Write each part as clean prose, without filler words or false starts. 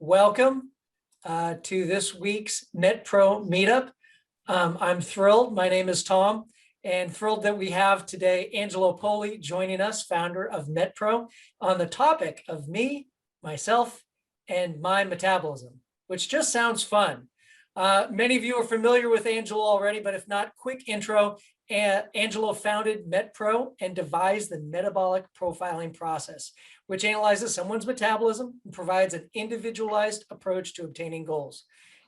welcome to this week's MetPro Meetup. I'm thrilled. My name is Tom, and thrilled that we have today Angelo Poli joining us, founder of MetPro, on the topic of me, myself, and my metabolism, which just sounds fun. Many of you are familiar with Angelo already, but if not, quick intro. Angelo founded MetPro and devised the metabolic profiling process, which analyzes someone's metabolism and provides an individualized approach to obtaining goals.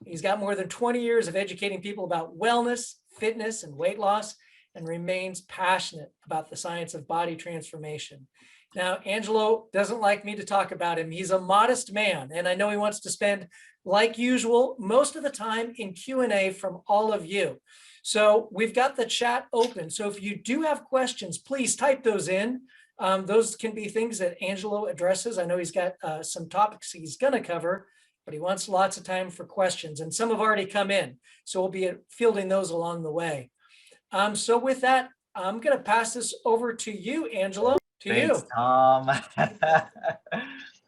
He's got more than 20 years of educating people about wellness, fitness, and weight loss, and remains passionate about the science of body transformation. Now, Angelo doesn't like me to talk about him. He's a modest man, and I know he wants to spend, like usual, most of the time in Q&A from all of you. So we've got the chat open. So if you do have questions, please type those in. Those can be things that Angelo addresses. I know he's got some topics he's going to cover, but he wants lots of time for questions. And some have already come in. So we'll be fielding those along the way. So with that, I'm going to pass this over to you, Angelo. Thanks, Tom.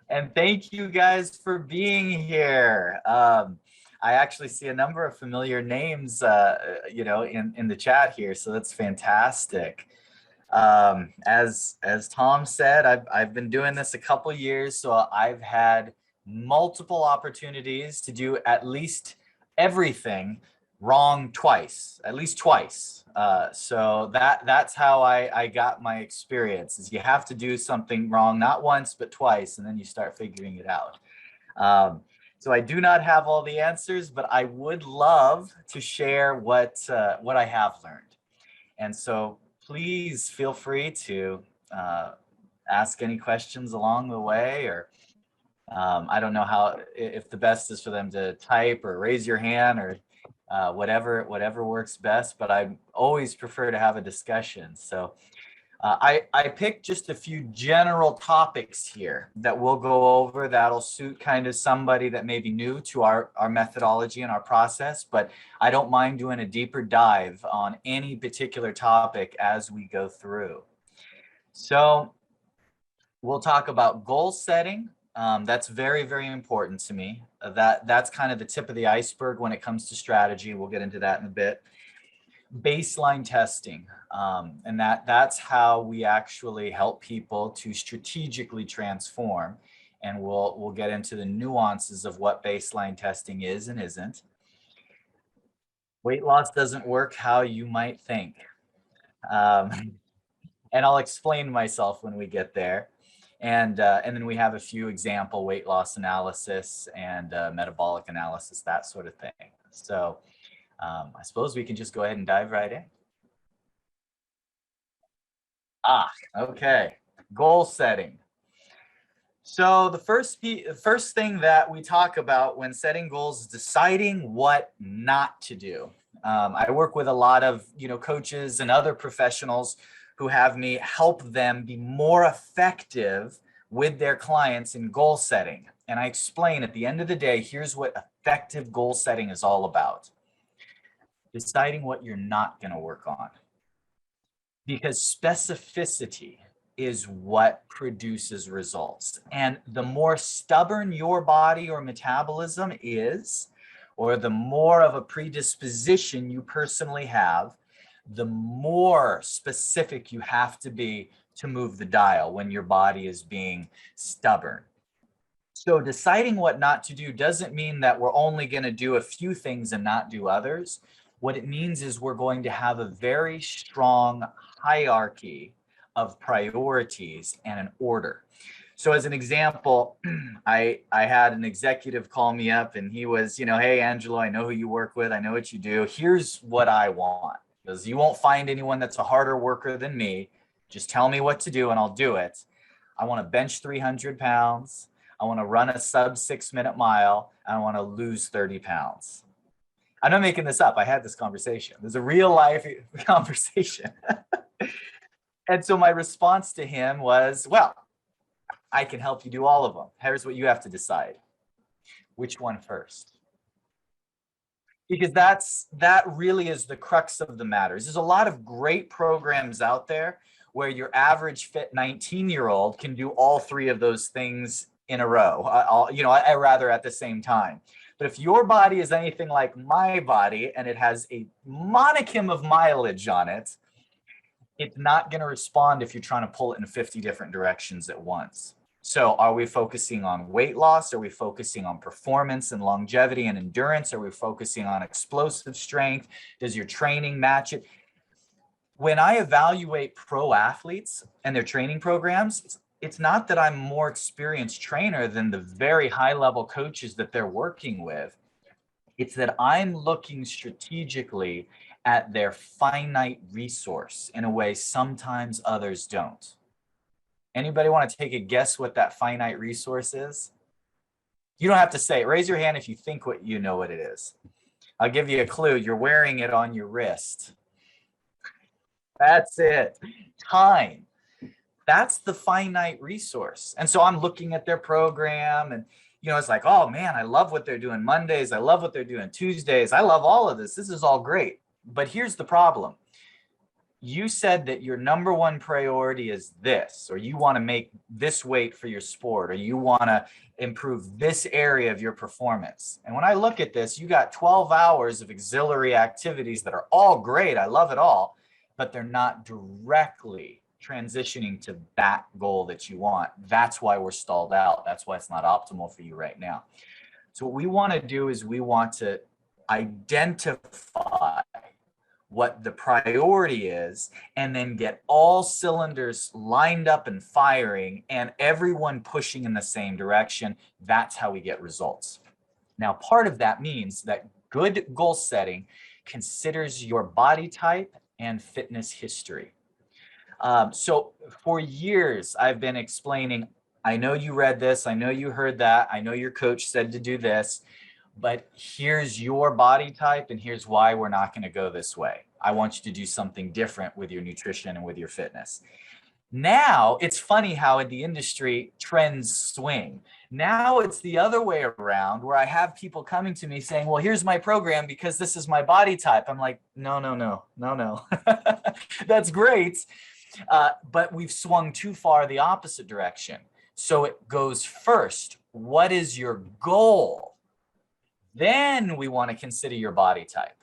And thank you guys for being here. I actually see a number of familiar names, in the chat here, so that's fantastic. As Tom said, I've been doing this a couple years, so I've had multiple opportunities to do at least everything wrong twice, at least twice. So that's how I got my experience, is you have to do something wrong, not once, but twice, and then you start figuring it out. So I do not have all the answers, but I would love to share what I have learned. And so please feel free to ask any questions along the way, or I don't know if the best is for them to type or raise your hand, or whatever works best, but I always prefer to have a discussion. So I picked just a few general topics here that we'll go over that'll suit kind of somebody that may be new to our methodology and our process, but I don't mind doing a deeper dive on any particular topic as we go through. So we'll talk about goal setting. That's very, very important to me. That's kind of the tip of the iceberg when it comes to strategy. We'll get into that in a bit. Baseline testing, and that's how we actually help people to strategically transform. And we'll get into the nuances of what baseline testing is and isn't. Weight loss doesn't work how you might think. And I'll explain myself when we get there. And then we have a few example weight loss analysis and metabolic analysis, that sort of thing. So I suppose we can just go ahead and dive right in. Okay, goal setting. So the first thing that we talk about when setting goals is deciding what not to do. I work with a lot of coaches and other professionals who have me help them be more effective with their clients in goal setting. And I explain at the end of the day, here's what effective goal setting is all about. Deciding what you're not going to work on. Because specificity is what produces results. And the more stubborn your body or metabolism is, or the more of a predisposition you personally have, the more specific you have to be to move the dial when your body is being stubborn. So deciding what not to do doesn't mean that we're only going to do a few things and not do others. What it means is we're going to have a very strong hierarchy of priorities and an order. So as an example, I had an executive call me up, and he was, hey, Angelo, I know who you work with. I know what you do. Here's what I want. Because you won't find anyone that's a harder worker than me. Just tell me what to do and I'll do it. I want to bench 300 pounds. I want to run a sub 6-minute mile. And I want to lose 30 pounds. I'm not making this up. I had this conversation. There's a real life conversation. And so my response to him was, well, I can help you do all of them. Here's what you have to decide. Which one first? Because that really is the crux of the matter. There's a lot of great programs out there where your average fit 19-year-old can do all three of those things in a row, I rather at the same time. But if your body is anything like my body and it has a monicum of mileage on it, it's not going to respond if you're trying to pull it in 50 different directions at once. So are we focusing on weight loss? Are we focusing on performance and longevity and endurance? Are we focusing on explosive strength? Does your training match it? When I evaluate pro athletes and their training programs, it's not that I'm more experienced trainer than the very high level coaches that they're working with. It's that I'm looking strategically at their finite resource in a way sometimes others don't. Anybody want to take a guess what that finite resource is? You don't have to say it. Raise your hand if you think you know what it is. I'll give you a clue. You're wearing it on your wrist. That's it. Time. That's the finite resource. And so I'm looking at their program and, it's like, oh man, I love what they're doing Mondays. I love what they're doing Tuesdays. I love all of this. This is all great. But here's the problem. You said that your number one priority is this, or you want to make this weight for your sport, or you want to improve this area of your performance. And when I look at this, you got 12 hours of auxiliary activities that are all great. I love it all, but they're not directly transitioning to that goal that you want. That's why we're stalled out. That's why it's not optimal for you right now. So what we want to do is we want to identify what the priority is and then get all cylinders lined up and firing and everyone pushing in the same direction. That's how we get results. Now, part of that means that good goal setting considers your body type and fitness history. So for years, I've been explaining, I know you read this, I know you heard that, I know your coach said to do this, but here's your body type and here's why we're not going to go this way. I want you to do something different with your nutrition and with your fitness. Now, it's funny how in the industry trends swing. Now it's the other way around where I have people coming to me saying, well, here's my program because this is my body type. I'm like, no. That's great. But we've swung too far the opposite direction. So it goes first. What is your goal? Then we want to consider your body type.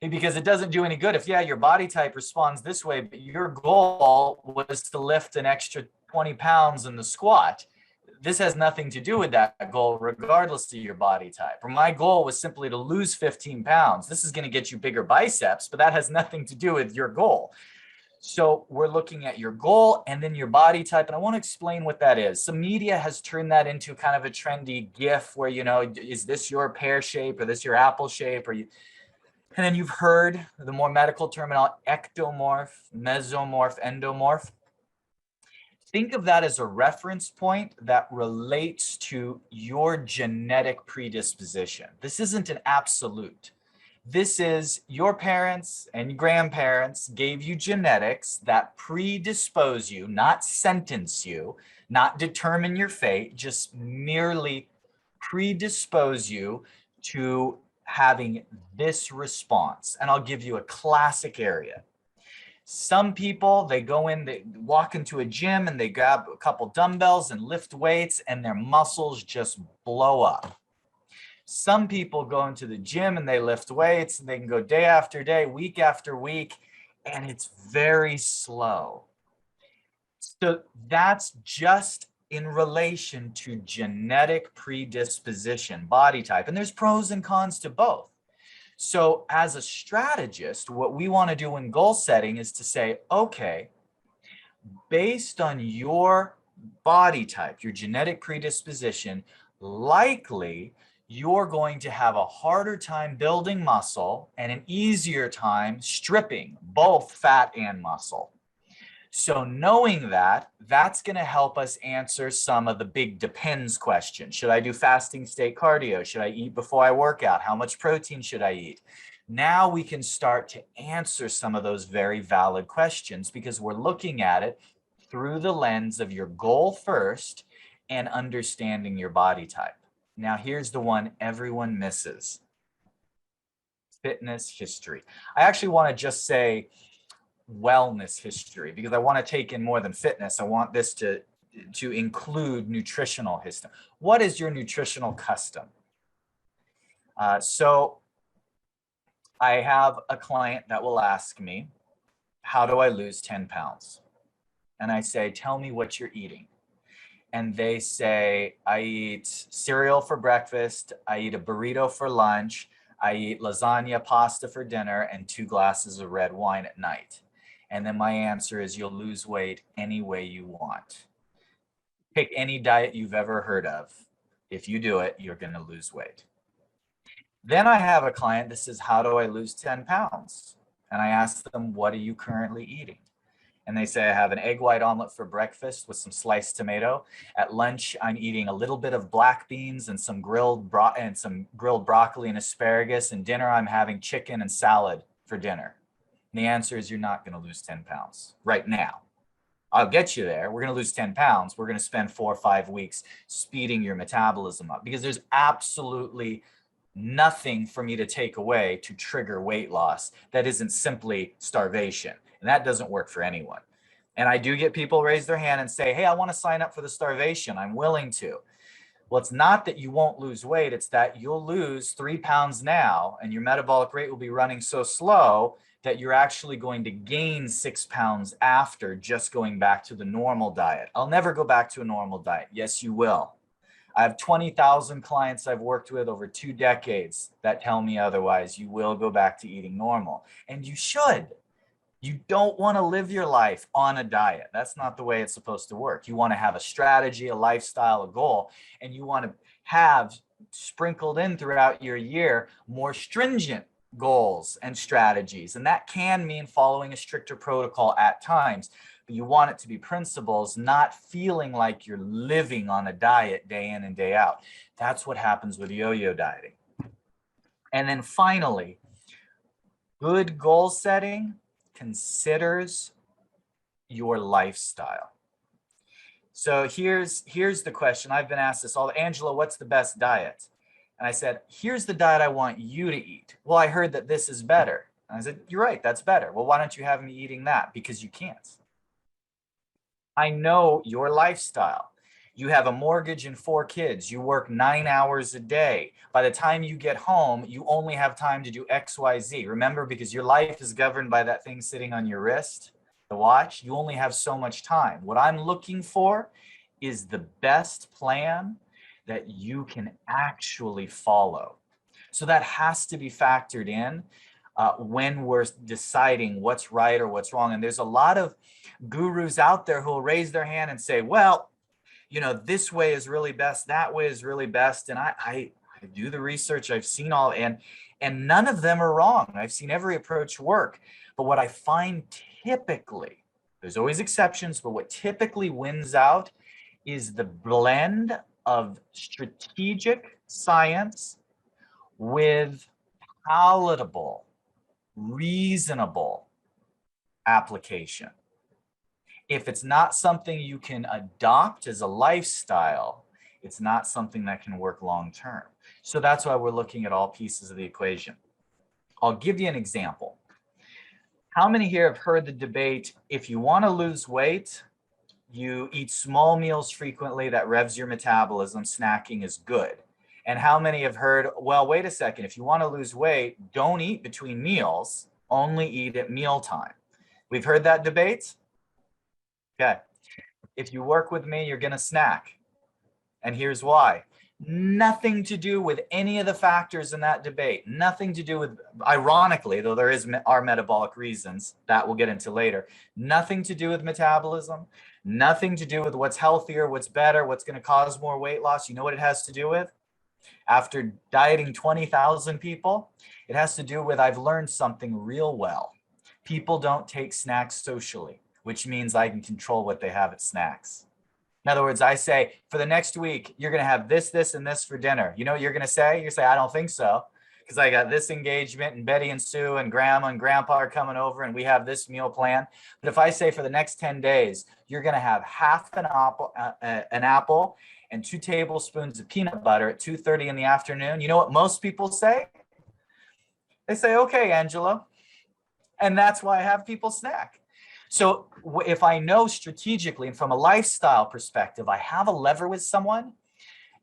Because it doesn't do any good if, your body type responds this way, but your goal was to lift an extra 20 pounds in the squat. This has nothing to do with that goal, regardless of your body type. Or my goal was simply to lose 15 pounds. This is going to get you bigger biceps, but that has nothing to do with your goal. So we're looking at your goal and then your body type. And I want to explain what that is. Some media has turned that into kind of a trendy GIF where, is this your pear shape or this your apple shape? And then you've heard the more medical terminology, ectomorph, mesomorph, endomorph. Think of that as a reference point that relates to your genetic predisposition. This isn't an absolute. This is your parents and grandparents gave you genetics that predispose you, not sentence you, not determine your fate, just merely predispose you to having this response. And I'll give you a classic area. Some people, they go in, they walk into a gym and they grab a couple dumbbells and lift weights and their muscles just blow up. Some people go into the gym and they lift weights and they can go day after day, week after week, and it's very slow. So that's just in relation to genetic predisposition, body type, and there's pros and cons to both. So as a strategist, what we want to do in goal setting is to say, okay, based on your body type, your genetic predisposition, likely you're going to have a harder time building muscle and an easier time stripping both fat and muscle. So knowing that, that's going to help us answer some of the big depends questions. Should I do fasting state cardio? Should I eat before I work out? How much protein should I eat? Now we can start to answer some of those very valid questions because we're looking at it through the lens of your goal first and understanding your body type. Now, here's the one everyone misses. Fitness history. I actually want to just say wellness history because I want to take in more than fitness. I want this to to include nutritional histamine. What is your nutritional custom? So I have a client that will ask me, how do I lose 10 pounds? And I say, tell me what you're eating. And they say, I eat cereal for breakfast, I eat a burrito for lunch, I eat lasagna pasta for dinner, and 2 glasses of red wine at night. And then my answer is, you'll lose weight any way you want. Pick any diet you've ever heard of. If you do it, you're going to lose weight. Then I have a client that says, how do I lose 10 pounds? And I ask them, what are you currently eating? And they say, I have an egg white omelet for breakfast with some sliced tomato. At lunch, I'm eating a little bit of black beans and some grilled broccoli and asparagus. And dinner, I'm having chicken and salad for dinner. And the answer is, you're not going to lose 10 pounds right now. I'll get you there. We're going to lose 10 pounds. We're going to spend 4 or 5 weeks speeding your metabolism up, because there's absolutely nothing for me to take away to trigger weight loss that isn't simply starvation. And that doesn't work for anyone. And I do get people raise their hand and say, hey, I want to sign up for the starvation. I'm willing to. Well, it's not that you won't lose weight. It's that you'll lose 3 pounds now, and your metabolic rate will be running so slow that you're actually going to gain 6 pounds after just going back to the normal diet. I'll never go back to a normal diet. Yes, you will. I have 20,000 clients I've worked with over 2 decades that tell me otherwise. You will go back to eating normal, and you should. You don't want to live your life on a diet. That's not the way it's supposed to work. You want to have a strategy, a lifestyle, a goal, and you want to have sprinkled in throughout your year more stringent goals and strategies. And that can mean following a stricter protocol at times, but you want it to be principles, not feeling like you're living on a diet day in and day out. That's what happens with yo-yo dieting. And then finally, good goal setting considers your lifestyle. So here's the question. I've been asked this all. Angelo, what's the best diet? And I said, here's the diet I want you to eat. Well, I heard that this is better. And I said, you're right, that's better. Well, why don't you have me eating that? Because you can't. I know your lifestyle. You have a mortgage and 4 kids. You work 9 hours a day. By the time you get home, you only have time to do X, Y, Z. Remember, because your life is governed by that thing sitting on your wrist, the watch, you only have so much time. What I'm looking for is the best plan that you can actually follow. So that has to be factored in when we're deciding what's right or what's wrong. And there's a lot of gurus out there who will raise their hand and say, well, you know, this way is really best, that way is really best. And I do the research, I've seen all, and none of them are wrong. I've seen every approach work. But what I find typically, there's always exceptions, but what typically wins out is the blend of strategic science with palatable, reasonable application. If it's not something you can adopt as a lifestyle, it's not something that can work long term. So that's why we're looking at all pieces of the equation. I'll give you an example. How many here have heard the debate, if you want to lose weight, you eat small meals frequently, that revs your metabolism, snacking is good? And how many have heard, well, wait a second, if you want to lose weight, don't eat between meals, only eat at mealtime? We've heard that debate? Okay. If you work with me, you're going to snack. And here's why. Nothing to do with any of the factors in that debate. Nothing to do with, ironically, though there are metabolic reasons that we'll get into later, nothing to do with metabolism, nothing to do with what's healthier, what's better, what's going to cause more weight loss. You know what it has to do with? After dieting 20,000 people, it has to do with, I've learned something real well. People don't take snacks socially, which means I can control what they have at snacks. In other words, I say, for the next week, you're going to have this, this, and this for dinner. You know what you're going to say? You say, I don't think so, because I got this engagement, and Betty and Sue and Grandma and Grandpa are coming over, and we have this meal plan. But if I say for the next 10 days, you're going to have half an apple and 2 tablespoons of peanut butter at 2:30 in the afternoon, you know what most people say? They say, okay, Angelo. And that's why I have people snack. So if I know strategically and from a lifestyle perspective, I have a lever with someone,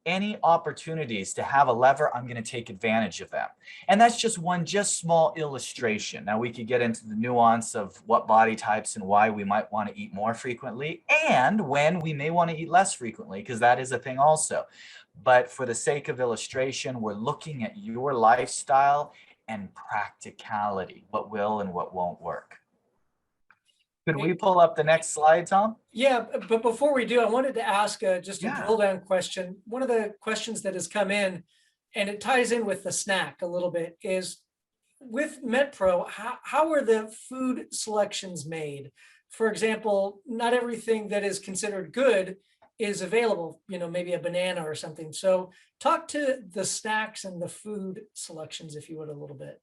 any opportunities to have a lever, I'm going to take advantage of them. And that's just one small illustration. Now we could get into the nuance of what body types and why we might want to eat more frequently and when we may want to eat less frequently, because that is a thing also. But for the sake of illustration, we're looking at your lifestyle and practicality, what will and what won't work. Could we pull up the next slide, Tom? Yeah, but before we do, I wanted to ask just a Yeah. drill down question. One of the questions that has come in, and it ties in with the snack a little bit, is with MetPro, how are the food selections made? For example, not everything that is considered good is available, maybe a banana or something. So talk to the snacks and the food selections, if you would, a little bit.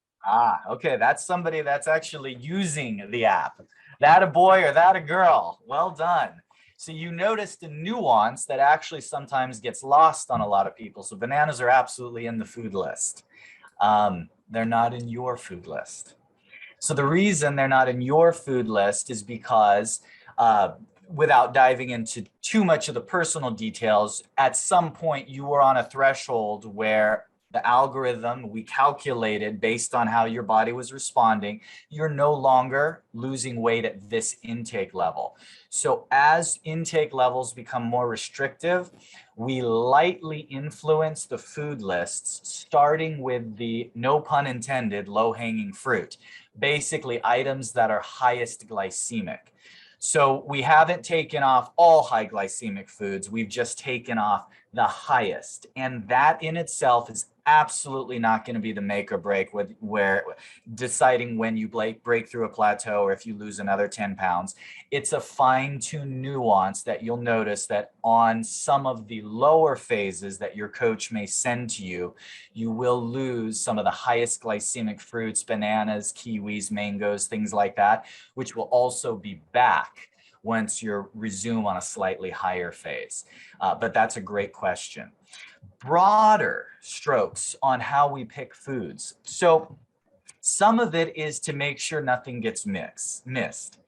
Okay. That's somebody that's actually using the app. That a boy or that a girl? Well done. So you noticed a nuance that actually sometimes gets lost on a lot of people. So bananas are absolutely in the food list. They're not in your food list. So the reason they're not in your food list is because without diving into too much of the personal details, at some point you were on a threshold where the algorithm we calculated based on how your body was responding, you're no longer losing weight at this intake level. So as intake levels become more restrictive, we lightly influence the food lists, starting with the, no pun intended, low-hanging fruit, basically items that are highest glycemic. So we haven't taken off all high glycemic foods. We've just taken off the highest. And that in itself is absolutely not going to be the make or break with where deciding when you break through a plateau or if you lose another 10 pounds. It's a fine-tuned nuance that you'll notice that on some of the lower phases that your coach may send to you, you will lose some of the highest glycemic fruits, bananas, kiwis, mangoes, things like that, which will also be back once you resume on a slightly higher phase. But that's a great question. Broader strokes on how we pick foods. So some of it is to make sure nothing gets missed.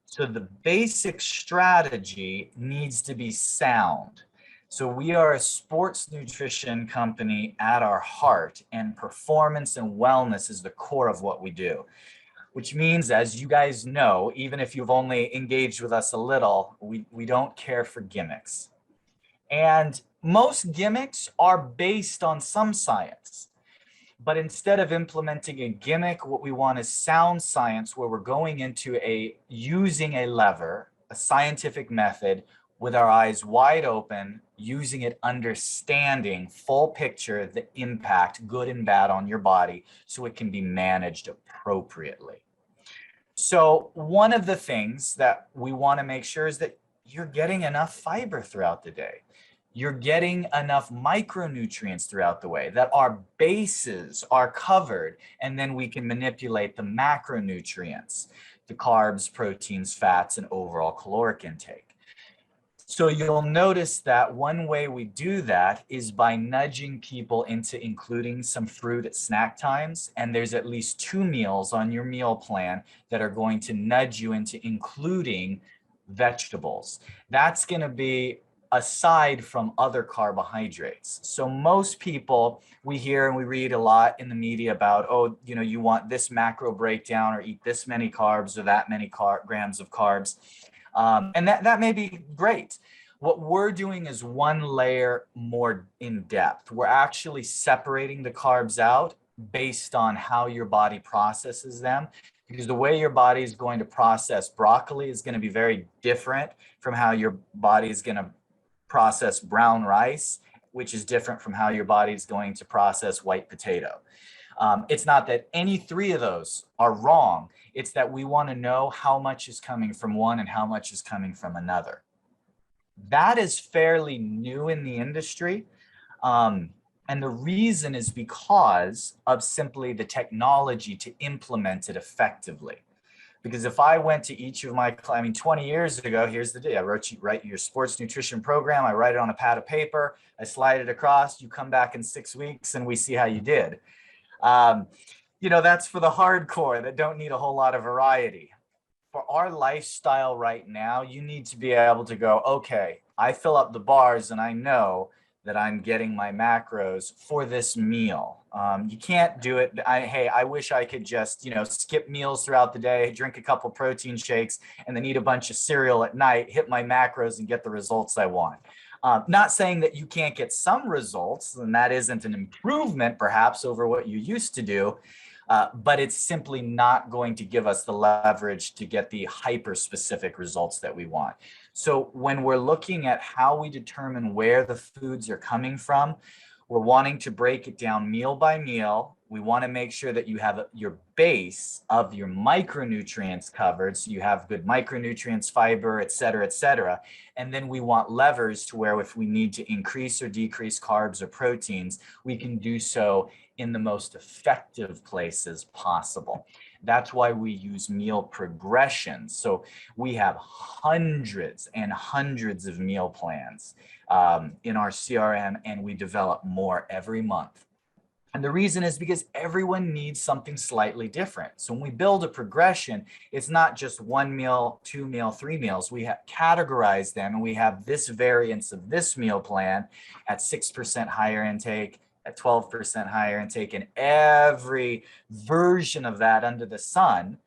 So the basic strategy needs to be sound. So we are a sports nutrition company at our heart, and performance and wellness is the core of what we do. Which means, as you guys know, even if you've only engaged with us a little, we don't care for gimmicks. And most gimmicks are based on some science. But instead of implementing a gimmick, what we want is sound science, where we're going into using a lever, a scientific method, with our eyes wide open, using it, understanding full picture, the impact, good and bad, on your body, so it can be managed appropriately. So one of the things that we want to make sure is that you're getting enough fiber throughout the day. You're getting enough micronutrients throughout the way, that our bases are covered, and then we can manipulate the macronutrients, the carbs, proteins, fats, and overall caloric intake. So you'll notice that one way we do that is by nudging people into including some fruit at snack times. And there's at least 2 meals on your meal plan that are going to nudge you into including vegetables. That's going to be aside from other carbohydrates. So most people, we hear and we read a lot in the media about, oh, you want this macro breakdown or eat this many carbs or that many grams of carbs. And that may be great. What we're doing is one layer more in depth. We're actually separating the carbs out based on how your body processes them, because the way your body is going to process broccoli is going to be very different from how your body is going to process brown rice, which is different from how your body is going to process white potato. It's not that any 3 of those are wrong. It's that we want to know how much is coming from one and how much is coming from another. That is fairly new in the industry. And the reason is because of simply the technology to implement it effectively. Because if I went to each of my, 20 years ago, here's the deal. I write your sports nutrition program. I write it on a pad of paper. I slide it across. You come back in 6 weeks and we see how you did. That's for the hardcore that don't need a whole lot of variety. for our lifestyle right now, you need to be able to go, okay, I fill up the bars and I know that I'm getting my macros for this meal. You can't do it. Hey, I wish I could just, skip meals throughout the day, drink a couple protein shakes, and then eat a bunch of cereal at night, hit my macros and get the results I want. Not saying that you can't get some results, and that isn't an improvement perhaps over what you used to do, but it's simply not going to give us the leverage to get the hyper-specific results that we want. So when we're looking at how we determine where the foods are coming from, we're wanting to break it down meal by meal. We want to make sure that you have your base of your micronutrients covered. So you have good micronutrients, fiber, et cetera, et cetera. And then we want levers to where if we need to increase or decrease carbs or proteins, we can do so in the most effective places possible. That's why we use meal progressions. So we have hundreds and hundreds of meal plans in our CRM, and we develop more every month. And the reason is because everyone needs something slightly different. So when we build a progression, it's not just one meal, two meal, three meals. We have categorized them, and we have this variance of this meal plan at 6% higher intake, at 12% higher intake, and every version of that under the sun,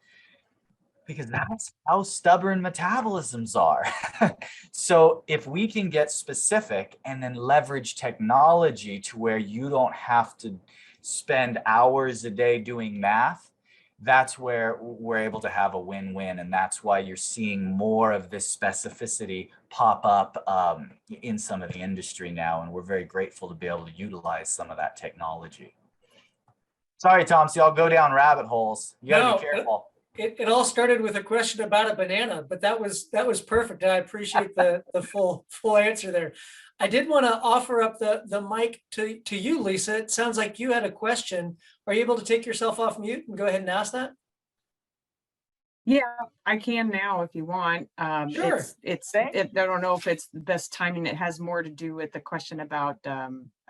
because that's how stubborn metabolisms are. So if we can get specific and then leverage technology to where you don't have to spend hours a day doing math, that's where we're able to have a win-win. And that's why you're seeing more of this specificity pop up in some of the industry now. And we're very grateful to be able to utilize some of that technology. Sorry, Tom, see, I'll go down rabbit holes. You gotta be careful. It all started with a question about a banana, but that was perfect. I appreciate the full answer there. I did want to offer up the mic to you, Lisa. It sounds like you had a question. Are you able to take yourself off mute and go ahead and ask that? Yeah, I can now if you want. Sure. I don't know if it's the best timing. It has more to do with the question about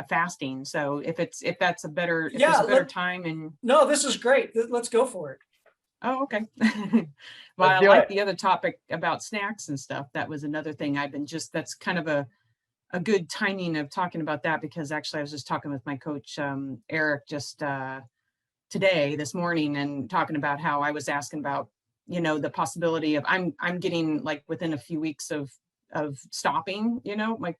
fasting. So if that's a better, if there's a better time. And no, this is great. Let's go for it. Oh, okay. Well, I like the other topic about snacks and stuff. That was another thing that's kind of a good timing of talking about that, because actually I was just talking with my coach, Eric, just this morning, and talking about how I was asking about, the possibility of I'm getting like within a few weeks of stopping, my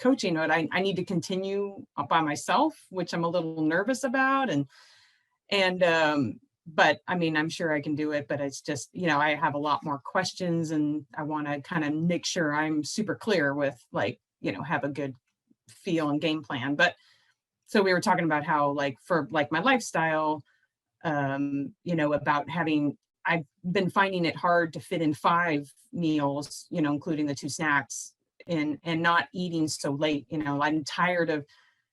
coaching, but I need to continue by myself, which I'm a little nervous about. But I mean, I'm sure I can do it, but it's just, I have a lot more questions, and I want to kind of make sure I'm super clear with have a good feel and game plan. But so we were talking about how for my lifestyle, about I've been finding it hard to fit in 5 meals, including the 2 snacks, and not eating so late. I'm tired of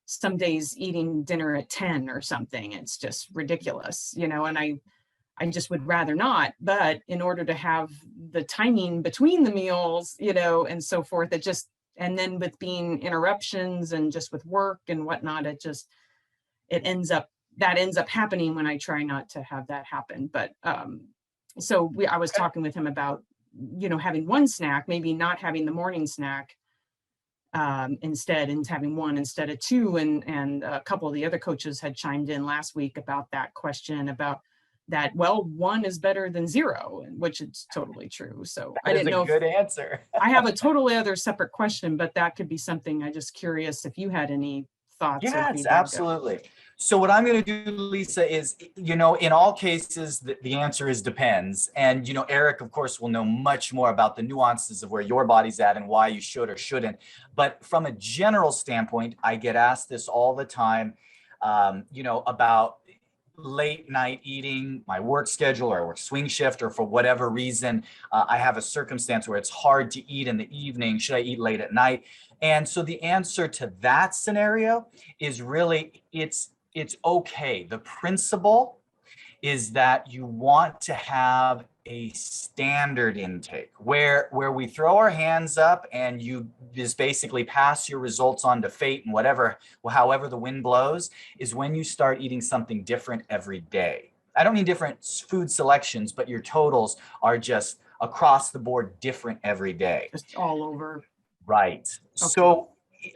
some days eating dinner at 10 or something. It's just ridiculous, and I just would rather not. But in order to have the timing between the meals, and so forth, and then with being interruptions and just with work and whatnot, it ends up happening when I try not to have that happen. But I was talking with him about, having one snack, maybe not having the morning snack instead, and having one instead of 2. And a couple of the other coaches had chimed in last week about that question, about that, well, 1 is better than 0, which is totally true. So I didn't know. Good answer. I have a totally other separate question, but that could be something. I'm just curious if you had any thoughts. Yes, absolutely. So what I'm going to do, Lisa, is, in all cases, the answer is depends. And, Eric, of course, will know much more about the nuances of where your body's at and why you should or shouldn't. But from a general standpoint, I get asked this all the time, about late night eating, my work schedule, or I work swing shift, or for whatever reason, I have a circumstance where it's hard to eat in the evening. Should I eat late at night? And so the answer to that scenario is really, it's okay. The principle is that you want to have a standard intake where we throw our hands up and you just basically pass your results on to fate, and however the wind blows is when you start eating something different every day. I don't mean different food selections, but your totals are just across the board different every day. Just all over. Right. Okay. So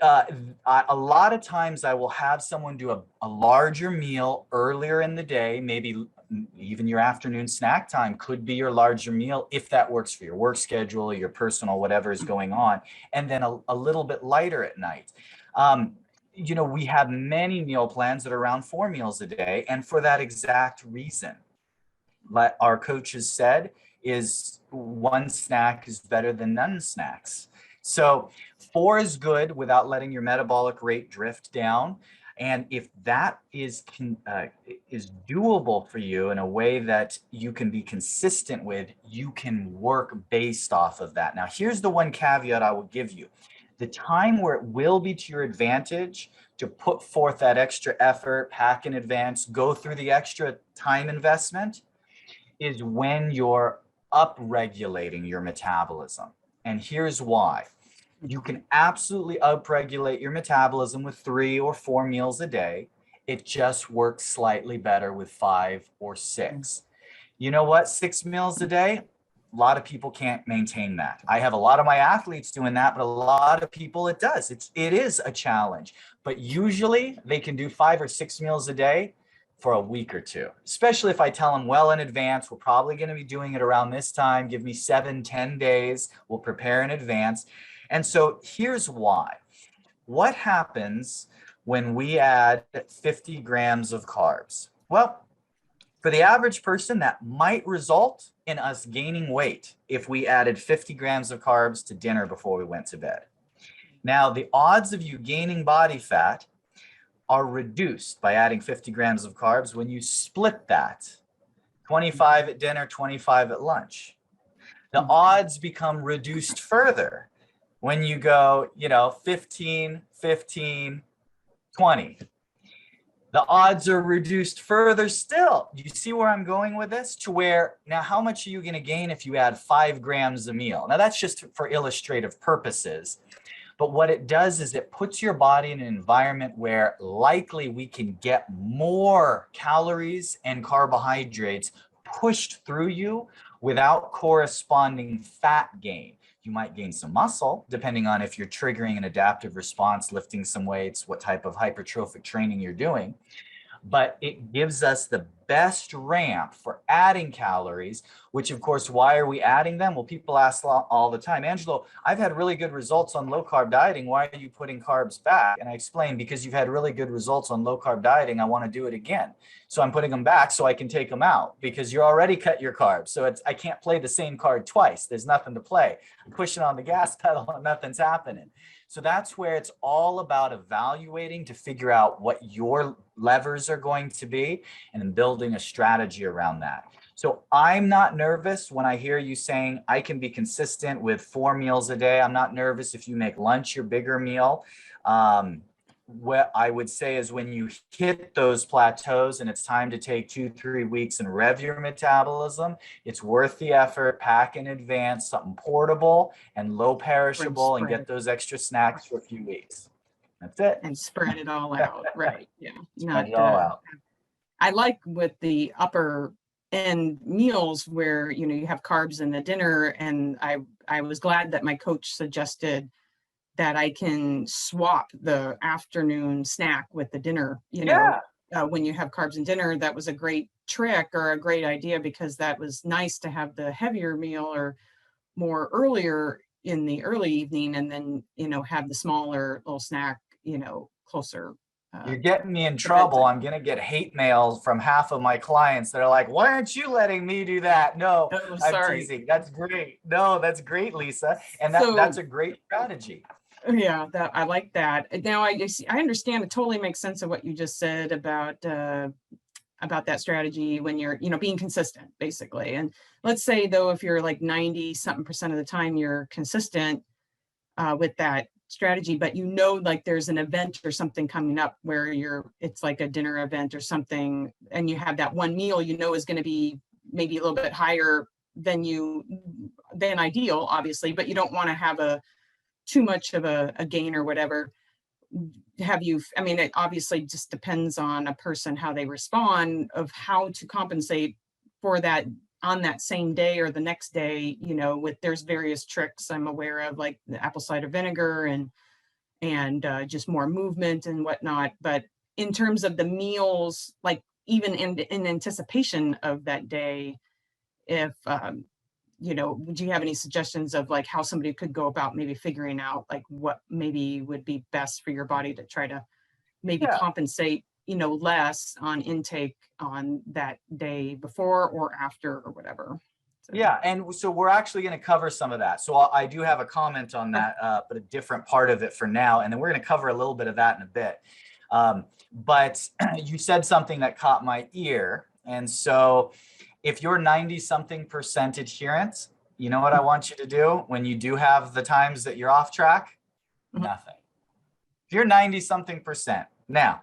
a lot of times I will have someone do a larger meal earlier in the day, maybe even your afternoon snack time could be your larger meal if that works for your work schedule, your personal, whatever is going on, and then a little bit lighter at night. You know, we have many meal plans that are around 4 meals a day, and for that exact reason, like our coaches said, is one snack is better than none snacks. So 4 is good without letting your metabolic rate drift down. And if that is doable for you in a way that you can be consistent with, you can work based off of that. Now, here's the one caveat I will give you. The time where it will be to your advantage to put forth that extra effort, pack in advance, go through the extra time investment is when you're upregulating your metabolism. And here's why. You can absolutely upregulate your metabolism with 3 or 4 meals a day. It just works slightly better with 5 or 6. You know what? 6 meals a day, a lot of people can't maintain that. I have a lot of my athletes doing that, but a lot of people it does. It is a challenge, but usually they can do 5 or 6 meals a day for a week or 2, especially if I tell them well in advance, we're probably going to be doing it around this time. Give me 7-10 days. We'll prepare in advance. And so here's why. What happens when we add 50 grams of carbs? Well, for the average person, that might result in us gaining weight if we added 50 grams of carbs to dinner before we went to bed. Now, the odds of you gaining body fat are reduced by adding 50 grams of carbs when you split that 25 at dinner, 25 at lunch. The odds become reduced further when you go, 15, 15, 20. The odds are reduced further still. Do you see where I'm going with this? To where now, how much are you going to gain if you add 5 grams a meal? Now, that's just for illustrative purposes. But what it does is it puts your body in an environment where likely we can get more calories and carbohydrates pushed through you without corresponding fat gain. You might gain some muscle, depending on if you're triggering an adaptive response, lifting some weights, what type of hypertrophic training you're doing. But it gives us the best ramp for adding calories, which of course, why are we adding them? Well, people ask all the time, Angelo, I've had really good results on low carb dieting. Why are you putting carbs back? And I explain, because you've had really good results on low carb dieting, I want to do it again. So I'm putting them back so I can take them out, because you're already cut your carbs. So I can't play the same card twice. There's nothing to play. I'm pushing on the gas pedal and nothing's happening. So that's where it's all about evaluating to figure out what your levers are going to be and then building a strategy around that. So I'm not nervous when I hear you saying I can be consistent with 4 meals a day. I'm not nervous if you make lunch your bigger meal. What I would say is when you hit those plateaus and it's time to take 2-3 weeks and rev your metabolism, it's worth the effort. Pack in advance, something portable and low perishable, and get those extra snacks for a few weeks. That's it. And spread it all out. Right. Yeah. Spread it all out. I like with the upper end meals where, you have carbs in the dinner. And I was glad that my coach suggested that I can swap the afternoon snack with the dinner, when you have carbs in dinner. That was a great trick or a great idea, because that was nice to have the heavier meal or more earlier in the early evening, and then, have the smaller little snack, closer. You're getting me in trouble. I'm going to get hate mail from half of my clients that are like, why aren't you letting me do that? No, I'm teasing. That's great. No, that's great, Lisa. And that's a great strategy. Yeah, I like that. Now I understand. It totally makes sense of what you just said about that strategy when you're, being consistent, basically. And let's say though, if you're like 90-something% of the time you're consistent with that strategy, but like there's an event or something coming up where it's like a dinner event or something, and you have that one meal is going to be maybe a little bit higher than ideal, obviously, but you don't want to have too much of a gain or whatever. have you, I mean, it obviously just depends on a person, how they respond, of how to compensate for that on that same day or the next day, you know, there's various tricks I'm aware of, like the apple cider vinegar and just more movement and whatnot. But in terms of the meals, like even in anticipation of that day, if, you know, do you have any suggestions of like how somebody could go about maybe figuring out like what maybe would be best for your body to try to maybe Yeah. compensate, you know, less on intake on that day before or after or whatever? So, Yeah, and so we're actually going to cover some of that. So I do have a comment on that, but a different part of it for now. And then we're going to cover a little bit of that in a bit. But you said something that caught my ear. And so if you're 90-something% adherent, you know what I want you to do when you do have the times that you're off track? Mhm. Nothing. If you're 90-something%, now,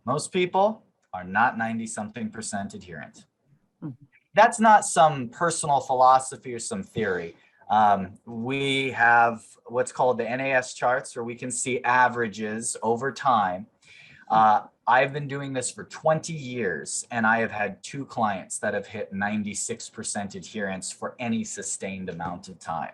most people are not 90-something% adherent. Mhm. That's not some personal philosophy or some theory. We have what's called the NAS charts, where we can see averages over time. I've been doing this for 20 years, and I have had 2 clients that have hit 96% adherence for any sustained amount of time.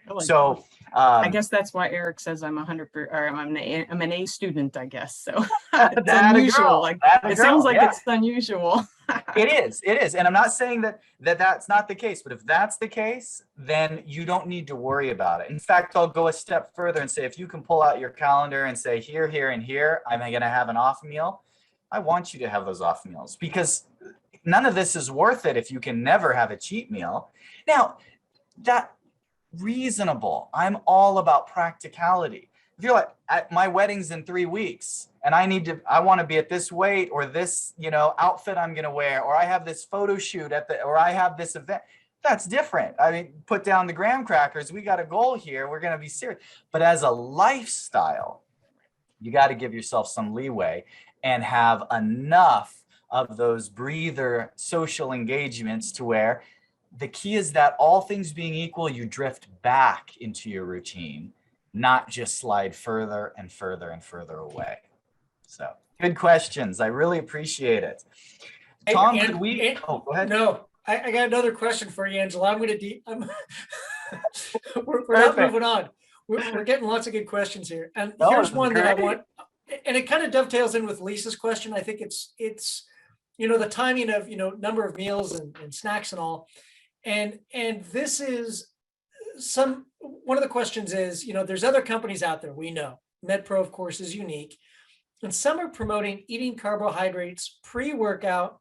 Really? So I guess that's why Eric says I'm 100%, or I'm an A student, I guess. So it's unusual. Like it sounds like it's unusual. It is. And I'm not saying that's not the case, but if that's the case, then you don't need to worry about it. In fact, I'll go a step further and say, if you can pull out your calendar and say, here, here, and here, I'm going to have an off meal. I want you to have those off meals, because none of this is worth it if you can never have a cheat meal. Now, that reasonable. I'm all about practicality. If you're like, my wedding's in 3 weeks and I want to be at this weight, or this, you know, outfit I'm going to wear, or I have this photo shoot or I have this event, that's different. I mean, put down the graham crackers. We got a goal here. We're going to be serious. But as a lifestyle, you got to give yourself some leeway and have enough of those breather social engagements to where the key is that, all things being equal, you drift back into your routine, not just slide further and further and further away. So good questions. I really appreciate it. Tom, could we? Oh, go ahead. No, I got another question for you, Angela. I'm going to we're not moving on. We're getting lots of good questions here. And here's one that I want, and it kind of dovetails in with Lisa's question. I think it's, you know, the timing of, you know, number of meals and snacks and all. And this is one of the questions is, you know, there's other companies out there, we know. MetPro, of course, is unique. And some are promoting eating carbohydrates pre-workout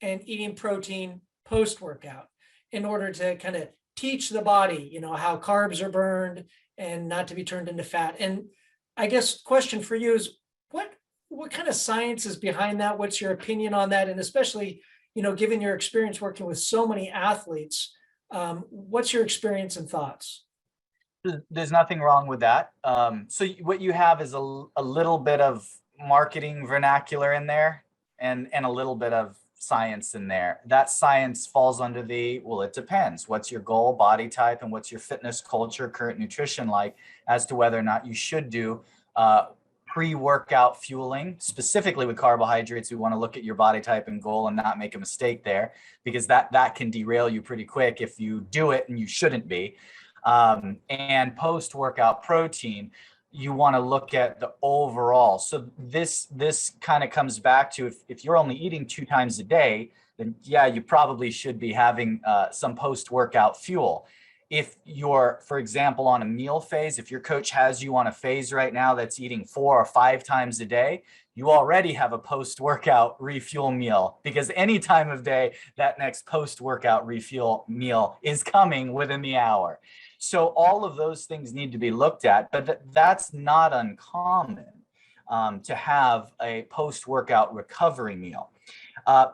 and eating protein post-workout in order to kind of teach the body, you know, how carbs are burned and not to be turned into fat. And I guess question for you is, what kind of science is behind that? What's your opinion on that? And especially, you know, given your experience working with so many athletes, what's your experience and thoughts? There's nothing wrong with that. So what you have is a little bit of marketing vernacular in there, and a little bit of science in there. That science falls under well, it depends. What's your goal, body type, and what's your fitness culture, current nutrition like, as to whether or not you should do pre-workout fueling. Specifically with carbohydrates, we want to look at your body type and goal and not make a mistake there, because that can derail you pretty quick if you do it and you shouldn't be. And post-workout protein, you want to look at the overall. So this kind of comes back to, if you're only eating 2 times a day, then yeah, you probably should be having some post-workout fuel. If you're, for example, on a meal phase, if your coach has you on a phase right now that's eating 4 or 5 times a day, you already have a post-workout refuel meal, because any time of day, that next post-workout refuel meal is coming within the hour. So all of those things need to be looked at, but that's not uncommon to have a post-workout recovery meal.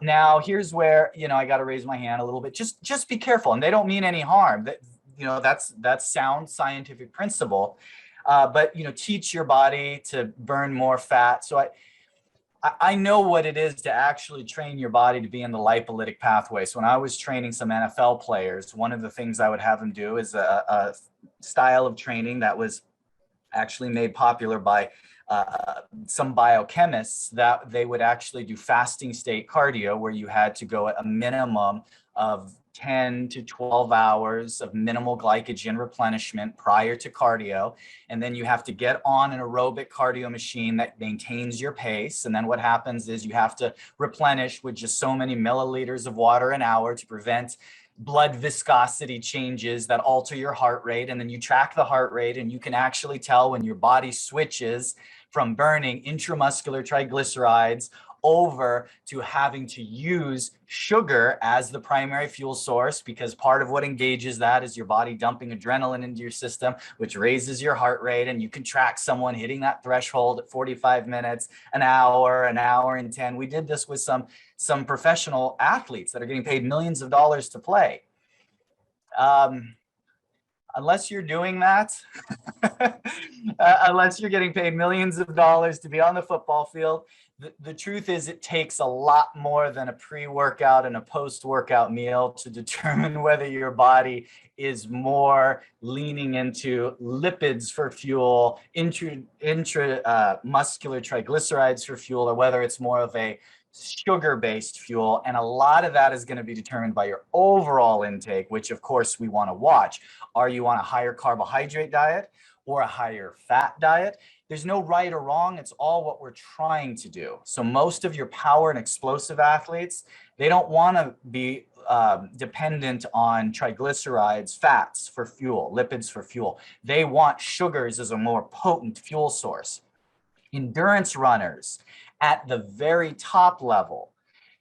Now, here's where, you know, I got to raise my hand a little bit. Just be careful, and they don't mean any harm. That, you know, that's sound scientific principle, but, you know, teach your body to burn more fat. So I know what it is to actually train your body to be in the lipolytic pathway. So when I was training some NFL players, one of the things I would have them do is a style of training that was actually made popular by some biochemists, that they would actually do fasting state cardio, where you had to go at a minimum of 10 to 12 hours of minimal glycogen replenishment prior to cardio. And then you have to get on an aerobic cardio machine that maintains your pace. And then what happens is you have to replenish with just so many milliliters of water an hour to prevent blood viscosity changes that alter your heart rate. And then you track the heart rate, and you can actually tell when your body switches from burning intramuscular triglycerides over to having to use sugar as the primary fuel source, because part of what engages that is your body dumping adrenaline into your system, which raises your heart rate. And you can track someone hitting that threshold at 45 minutes, an hour and 10. We did this with some professional athletes that are getting paid millions of dollars to play. Unless you're doing that, unless you're getting paid millions of dollars to be on the football field, the truth is it takes a lot more than a pre-workout and a post-workout meal to determine whether your body is more leaning into lipids for fuel, intramuscular triglycerides for fuel, or whether it's more of a sugar-based fuel. And a lot of that is going to be determined by your overall intake, which of course we want to watch. Are you on a higher carbohydrate diet or a higher fat diet? There's no right or wrong. It's all what we're trying to do. So most of your power and explosive athletes, they don't want to be dependent on triglycerides, fats for fuel, lipids for fuel. They want sugars as a more potent fuel source. Endurance runners at the very top level,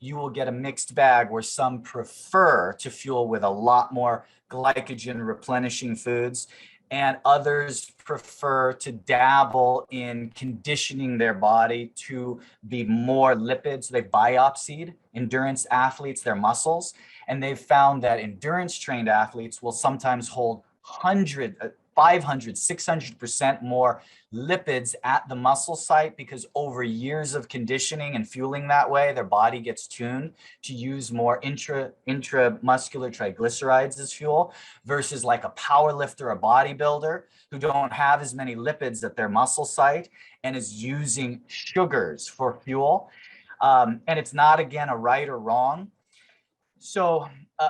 you will get a mixed bag where some prefer to fuel with a lot more glycogen replenishing foods, and others prefer to dabble in conditioning their body to be more lipids. They biopsied endurance athletes, their muscles, and they've found that endurance trained athletes will sometimes hold 500, 600% more lipids at the muscle site, because over years of conditioning and fueling that way, their body gets tuned to use more intramuscular triglycerides as fuel, versus like a power lifter, a bodybuilder who don't have as many lipids at their muscle site and is using sugars for fuel. And it's not, again, a right or wrong. So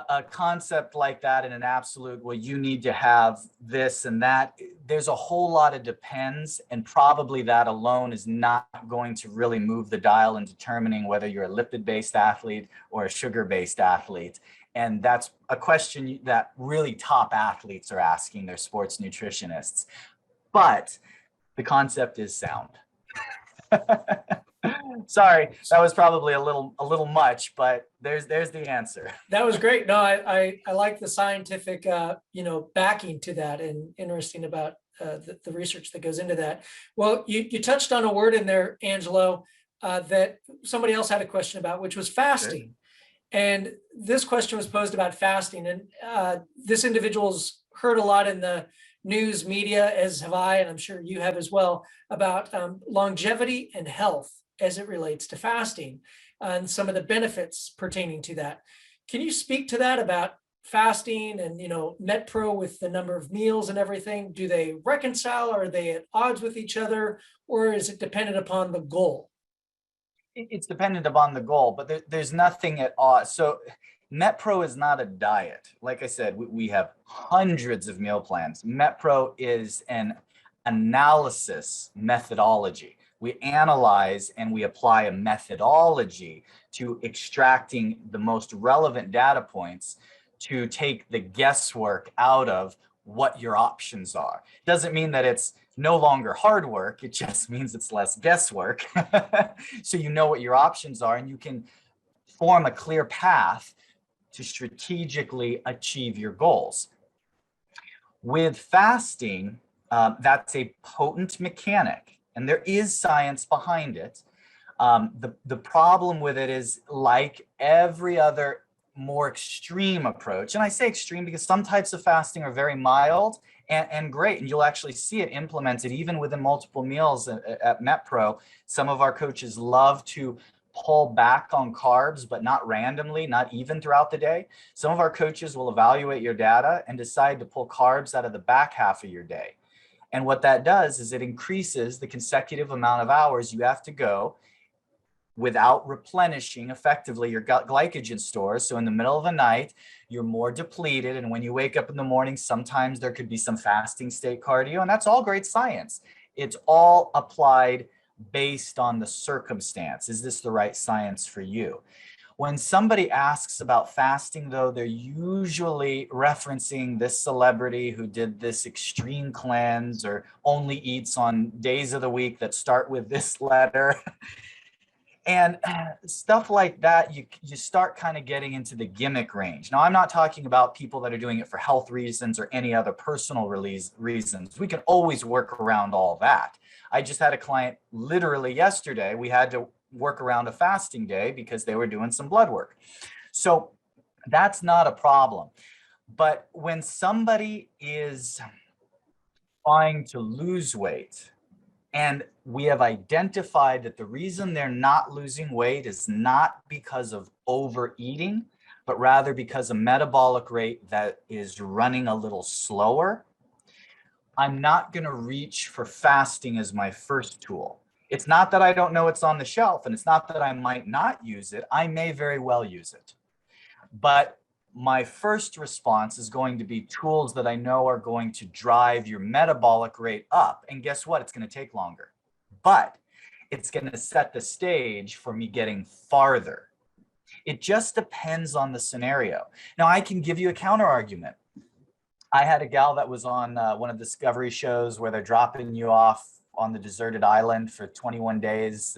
a concept like that in an absolute, well, you need to have this and that, there's a whole lot of depends, and probably that alone is not going to really move the dial in determining whether you're a lipid-based athlete or a sugar-based athlete. And that's a question that really top athletes are asking their sports nutritionists. But the concept is sound. Sorry, that was probably a little much, but there's the answer. That was great. No, I like the scientific, backing to that, and interesting about the research that goes into that. Well, you touched on a word in there, Angelo, that somebody else had a question about, which was fasting. And this question was posed about fasting, and this individual's heard a lot in the news media, as have I, and I'm sure you have as well, about longevity and health as it relates to fasting and some of the benefits pertaining to that. Can you speak to that about fasting and, MetPro with the number of meals and everything? Do they reconcile? Are they at odds with each other, or is it dependent upon the goal? It's dependent upon the goal, but there's nothing at odds. So MetPro is not a diet. Like I said, we have hundreds of meal plans. MetPro is an analysis methodology. We analyze and we apply a methodology to extracting the most relevant data points to take the guesswork out of what your options are. Doesn't mean that it's no longer hard work. It just means it's less guesswork. So you know what your options are, and you can form a clear path to strategically achieve your goals. With fasting, that's a potent mechanic, and there is science behind it. The problem with it is, like every other more extreme approach, and I say extreme because some types of fasting are very mild and great, and you'll actually see it implemented even within multiple meals at MetPro. Some of our coaches love to pull back on carbs, but not randomly, not even throughout the day. Some of our coaches will evaluate your data and decide to pull carbs out of the back half of your day. And what that does is it increases the consecutive amount of hours you have to go without replenishing effectively your glycogen stores. So in the middle of the night, you're more depleted. And when you wake up in the morning, sometimes there could be some fasting state cardio, and that's all great science. It's all applied based on the circumstance. Is this the right science for you? When somebody asks about fasting, though, they're usually referencing this celebrity who did this extreme cleanse or only eats on days of the week that start with this letter. And stuff like that, you start kind of getting into the gimmick range. Now, I'm not talking about people that are doing it for health reasons or any other personal reasons. We can always work around all that. I just had a client literally yesterday. We had to work around a fasting day because they were doing some blood work. So that's not a problem. But when somebody is trying to lose weight, and we have identified that the reason they're not losing weight is not because of overeating, but rather because of metabolic rate that is running a little slower, I'm not going to reach for fasting as my first tool. It's not that I don't know it's on the shelf, and it's not that I might not use it. I may very well use it. But my first response is going to be tools that I know are going to drive your metabolic rate up. And guess what? It's going to take longer, but it's going to set the stage for me getting farther. It just depends on the scenario. Now, I can give you a counter argument. I had a gal that was on one of the Discovery shows where they're dropping you off on the deserted island for 21 days,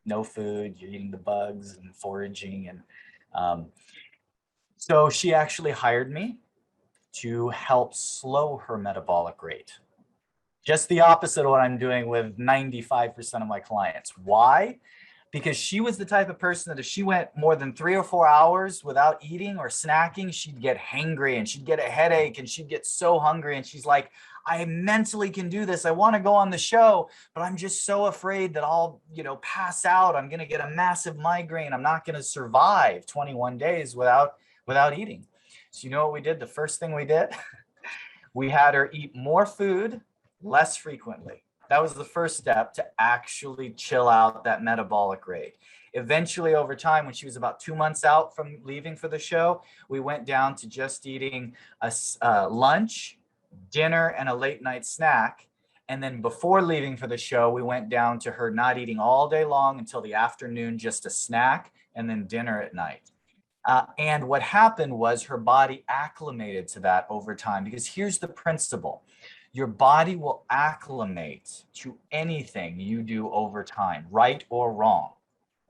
no food, you're eating the bugs and foraging. And so she actually hired me to help slow her metabolic rate. Just the opposite of what I'm doing with 95% of my clients. Why? Because she was the type of person that if she went more than 3 or 4 hours without eating or snacking, she'd get hangry and she'd get a headache and she'd get so hungry. And she's like, I mentally can do this. I want to go on the show, but I'm just so afraid that I'll, pass out. I'm going to get a massive migraine. I'm not going to survive 21 days without eating. So you know what we did? The first thing we did, we had her eat more food less frequently. That was the first step to actually chill out that metabolic rate. Eventually, over time, when she was about 2 months out from leaving for the show, we went down to just eating a lunch, dinner, and a late night snack. And then before leaving for the show, we went down to her not eating all day long until the afternoon, just a snack, and then dinner at night. And what happened was her body acclimated to that over time, because here's the principle. Your body will acclimate to anything you do over time, right or wrong.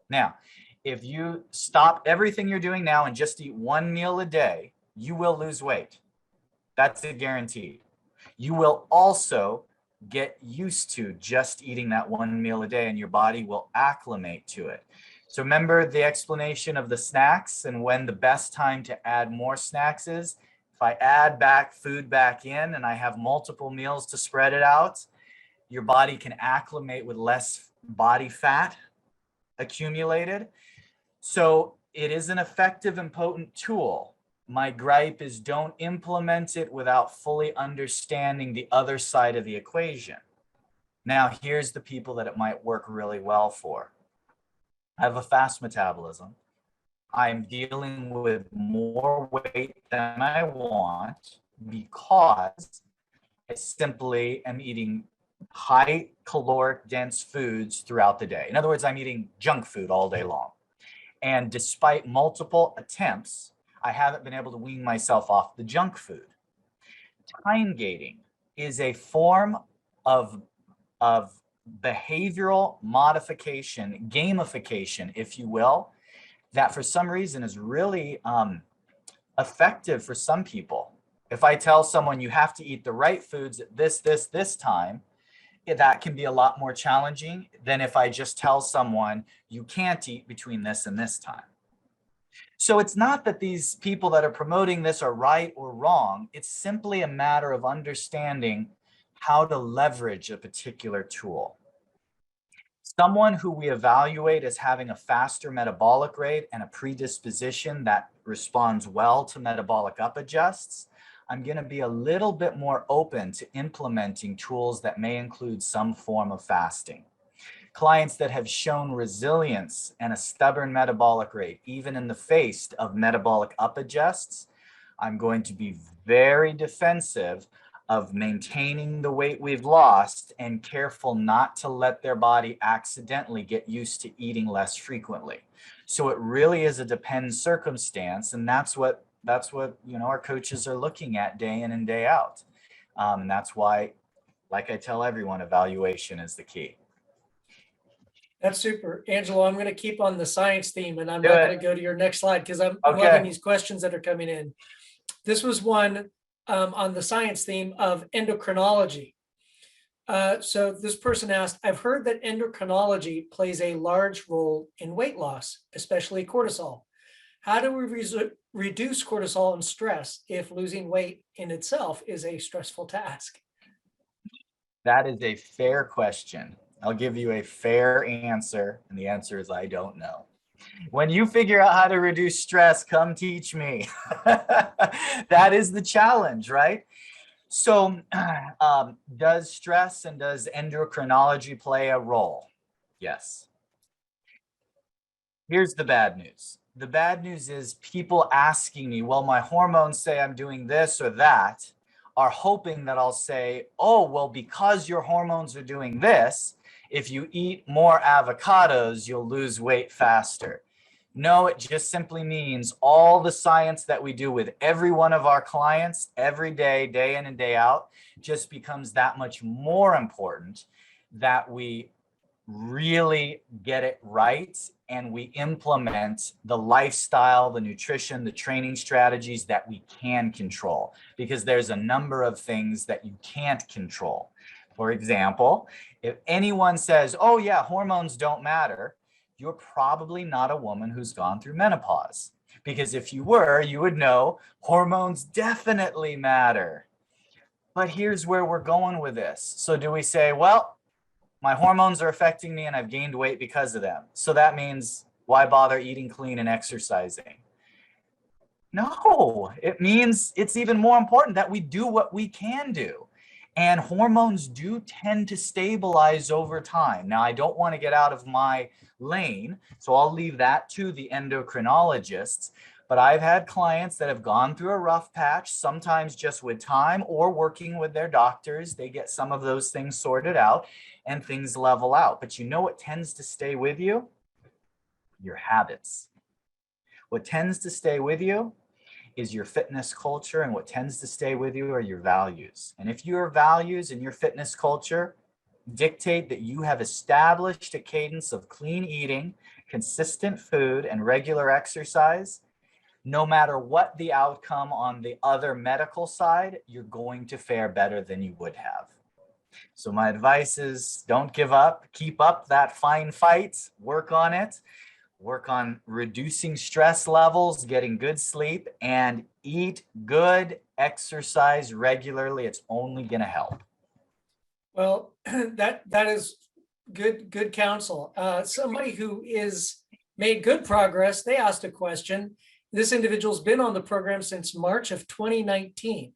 Now, if you stop everything you're doing now and just eat one meal a day, you will lose weight. That's a guarantee. You will also get used to just eating that one meal a day, and your body will acclimate to it. So remember the explanation of the snacks and when the best time to add more snacks is? If I add food back in and I have multiple meals to spread it out, your body can acclimate with less body fat accumulated. So it is an effective and potent tool. My gripe is don't implement it without fully understanding the other side of the equation. Now, here's the people that it might work really well for. I have a fast metabolism. I'm dealing with more weight than I want because I simply am eating high caloric dense foods throughout the day. In other words, I'm eating junk food all day long. And despite multiple attempts, I haven't been able to wean myself off the junk food. Time gating is a form of behavioral modification, gamification, if you will, that for some reason is really effective for some people. If I tell someone you have to eat the right foods at this time, that can be a lot more challenging than if I just tell someone you can't eat between this and this time. So it's not that these people that are promoting this are right or wrong. It's simply a matter of understanding how to leverage a particular tool. Someone who we evaluate as having a faster metabolic rate and a predisposition that responds well to metabolic up adjusts, I'm going to be a little bit more open to implementing tools that may include some form of fasting. Clients that have shown resilience and a stubborn metabolic rate, even in the face of metabolic up adjusts, I'm going to be very defensive of maintaining the weight we've lost and careful not to let their body accidentally get used to eating less frequently. So it really is a depends circumstance, and that's what our coaches are looking at day in and day out. And that's why, like I tell everyone, evaluation is the key. That's super. Angelo, I'm going to keep on the science theme, and I'm Do not it. going to go to your next slide because I'm Okay. loving these questions that are coming in. This was one on the science theme of endocrinology. So this person asked, I've heard that endocrinology plays a large role in weight loss, especially cortisol. How do we reduce cortisol and stress if losing weight in itself is a stressful task? That is a fair question. I'll give you a fair answer, and the answer is I don't know. When you figure out how to reduce stress, come teach me. That is the challenge, right? So does stress and does endocrinology play a role? Yes. Here's the bad news. The bad news is people asking me, well, my hormones say I'm doing this or that, are hoping that I'll say, oh, well, because your hormones are doing this, if you eat more avocados, you'll lose weight faster. No, it just simply means all the science that we do with every one of our clients every day, day in and day out, just becomes that much more important that we really get it right and we implement the lifestyle, the nutrition, the training strategies that we can control, because there's a number of things that you can't control. For example, if anyone says, oh yeah, hormones don't matter, you're probably not a woman who's gone through menopause, because if you were, you would know hormones definitely matter. But here's where we're going with this. So do we say, well, my hormones are affecting me and I've gained weight because of them, so that means why bother eating clean and exercising? No, it means it's even more important that we do what we can do. And hormones do tend to stabilize over time. Now, I don't want to get out of my lane, so I'll leave that to the endocrinologists. But I've had clients that have gone through a rough patch, sometimes just with time or working with their doctors. They get some of those things sorted out and things level out. But you know what tends to stay with you? Your habits. What tends to stay with you is your fitness culture, and what tends to stay with you are your values. And if your values and your fitness culture dictate that you have established a cadence of clean eating, consistent food, and regular exercise, no matter what the outcome on the other medical side, you're going to fare better than you would have. So my advice is don't give up, keep up that fine fight, work on it. Work on reducing stress levels, getting good sleep, and eat good, exercise regularly. It's only going to help. Well, that is good counsel. Somebody who is made good progress, they asked a question. This individual's been on the program since March of 2019,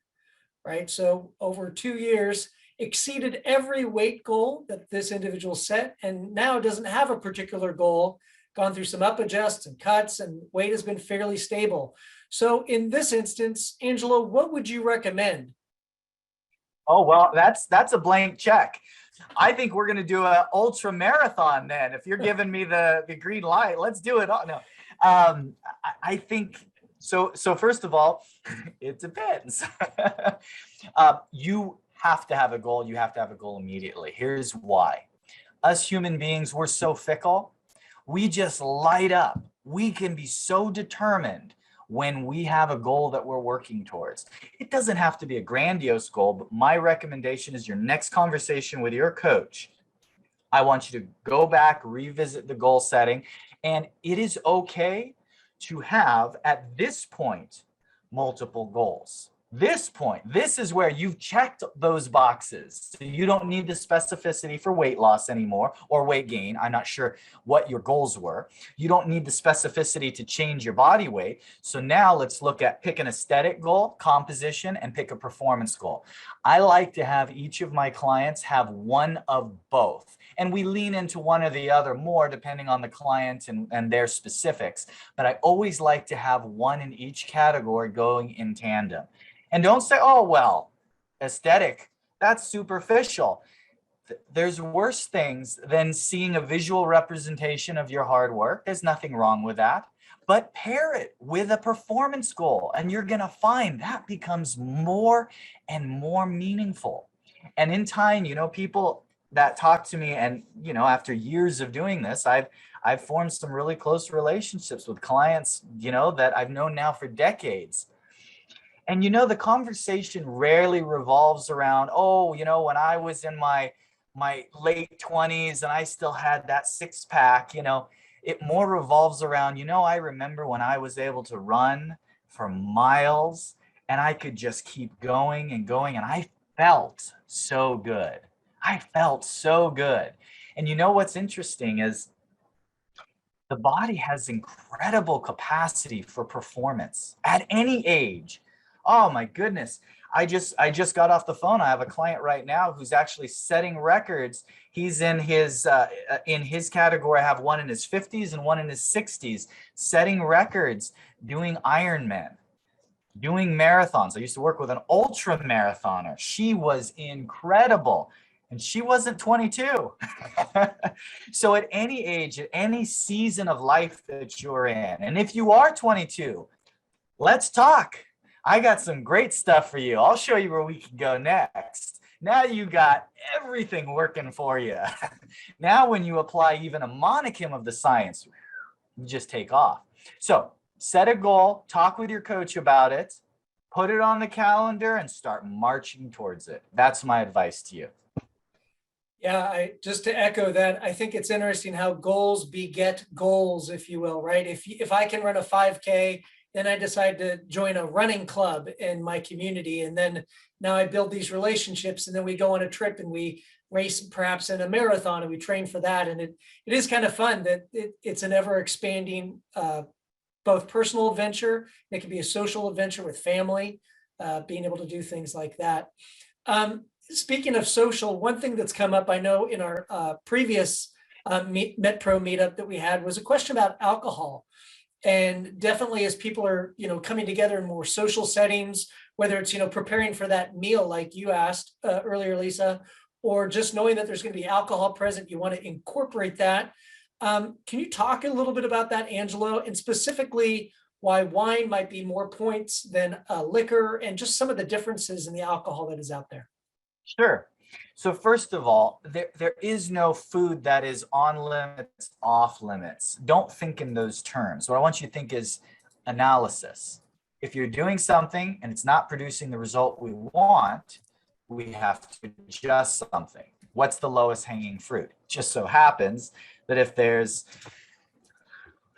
right? So over 2 years, exceeded every weight goal that this individual set, and now doesn't have a particular goal, gone through some up adjusts and cuts, and weight has been fairly stable. So in this instance, Angelo, what would you recommend? Oh, well, that's a blank check. I think we're going to do an ultra marathon then. If you're giving me the green light, let's do it. No, I think so. So first of all, it depends. You have to have a goal. You have to have a goal immediately. Here's why. Us human beings, we're so fickle. We just light up. We can be so determined when we have a goal that we're working towards. It doesn't have to be a grandiose goal, but my recommendation is your next conversation with your coach, I want you to go back, revisit the goal setting, and it is okay to have, at this point, multiple goals. This point, this is where you've checked those boxes. So you don't need the specificity for weight loss anymore or weight gain. I'm not sure what your goals were. You don't need the specificity to change your body weight. So now let's look at pick an aesthetic goal, composition, and pick a performance goal. I like to have each of my clients have one of both. And we lean into one or the other more depending on the client and their specifics. But I always like to have one in each category going in tandem. And don't say, oh, well, aesthetic, that's superficial. There's worse things than seeing a visual representation of your hard work. There's nothing wrong with that. But pair it with a performance goal, and you're going to find that becomes more and more meaningful. And in time, people that talk to me, and, after years of doing this, I've formed some really close relationships with clients, that I've known now for decades. And, the conversation rarely revolves around, when I was in my late 20s and I still had that six pack, it more revolves around, I remember when I was able to run for miles and I could just keep going and going. And I felt so good. And what's interesting is the body has incredible capacity for performance at any age. Oh my goodness. I just got off the phone. I have a client right now who's actually setting records. He's in his category. I have one in his 50s and one in his 60s, setting records, doing Ironman, doing marathons. I used to work with an ultra marathoner. She was incredible. And she wasn't 22. So at any age, at any season of life that you're in, and if you are 22, let's talk. I got some great stuff for you. I'll show you where we can go next. Now you got everything working for you. Now when you apply even a monicum of the science, you just take off. So set a goal, talk with your coach about it, put it on the calendar, and start marching towards it. That's my advice to you. Yeah, just to echo that, I think it's interesting how goals beget goals, if you will, right? If I can run a 5K, then I decide to join a running club in my community. And then now I build these relationships, and then we go on a trip and we race perhaps in a marathon and we train for that. And it is kind of fun that it's an ever expanding, both personal adventure. It can be a social adventure with family, being able to do things like that. Speaking of social, one thing that's come up, I know in our previous MetPro meetup that we had was a question about alcohol. And definitely as people are, coming together in more social settings, whether it's, preparing for that meal like you asked earlier, Lisa, or just knowing that there's going to be alcohol present, you want to incorporate that. Can you talk a little bit about that, Angelo, and specifically why wine might be more points than liquor and just some of the differences in the alcohol that is out there? Sure. So first of all, there is no food that is on limits, off limits. Don't think in those terms. What I want you to think is analysis. If you're doing something and it's not producing the result we want, we have to adjust something. What's the lowest hanging fruit? Just so happens that if there's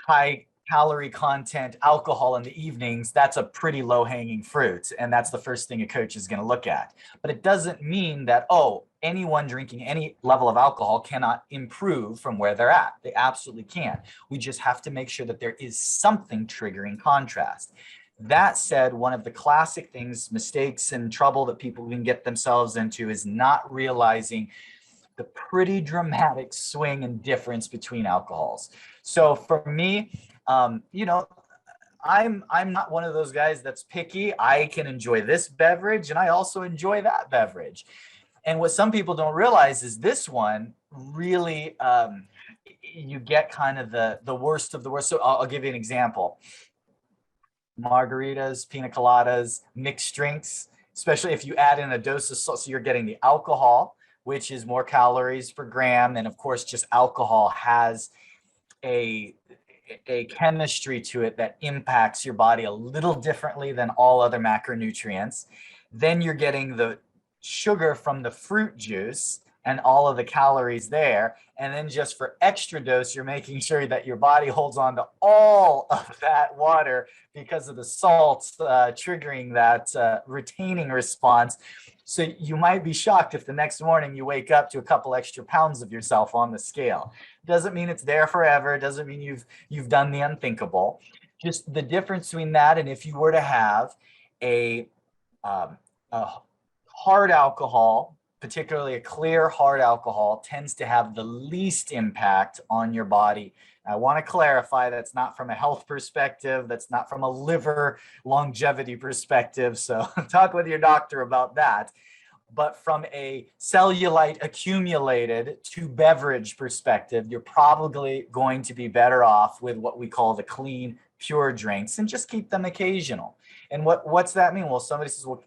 high calorie content alcohol in the evenings, that's a pretty low hanging fruit. And that's the first thing a coach is going to look at. But it doesn't mean that, anyone drinking any level of alcohol cannot improve from where they're at. They absolutely can. We just have to make sure that there is something triggering contrast. That said, one of the classic things, mistakes and trouble that people can get themselves into is not realizing the pretty dramatic swing and difference between alcohols. So for me, I'm not one of those guys that's picky. I can enjoy this beverage and I also enjoy that beverage. And what some people don't realize is this one really, you get kind of the worst of the worst. So I'll give you an example. Margaritas, pina coladas, mixed drinks, especially if you add in a dose of salt. So you're getting the alcohol, which is more calories per gram. And of course, just alcohol has a chemistry to it that impacts your body a little differently than all other macronutrients. Then you're getting the sugar from the fruit juice, and all of the calories there. And then just for extra dose, you're making sure that your body holds on to all of that water because of the salts triggering that retaining response. So you might be shocked if the next morning you wake up to a couple extra pounds of yourself on the scale. Doesn't mean it's there forever. Doesn't mean you've done the unthinkable. Just the difference between that and if you were to have a hard alcohol, particularly a clear hard alcohol, tends to have the least impact on your body. I want to clarify that's not from a health perspective, that's not from a liver longevity perspective. So talk with your doctor about that. But from a cellulite accumulated to beverage perspective, you're probably going to be better off with what we call the clean, pure drinks, and just keep them occasional. And what's that mean? Well, somebody says, well,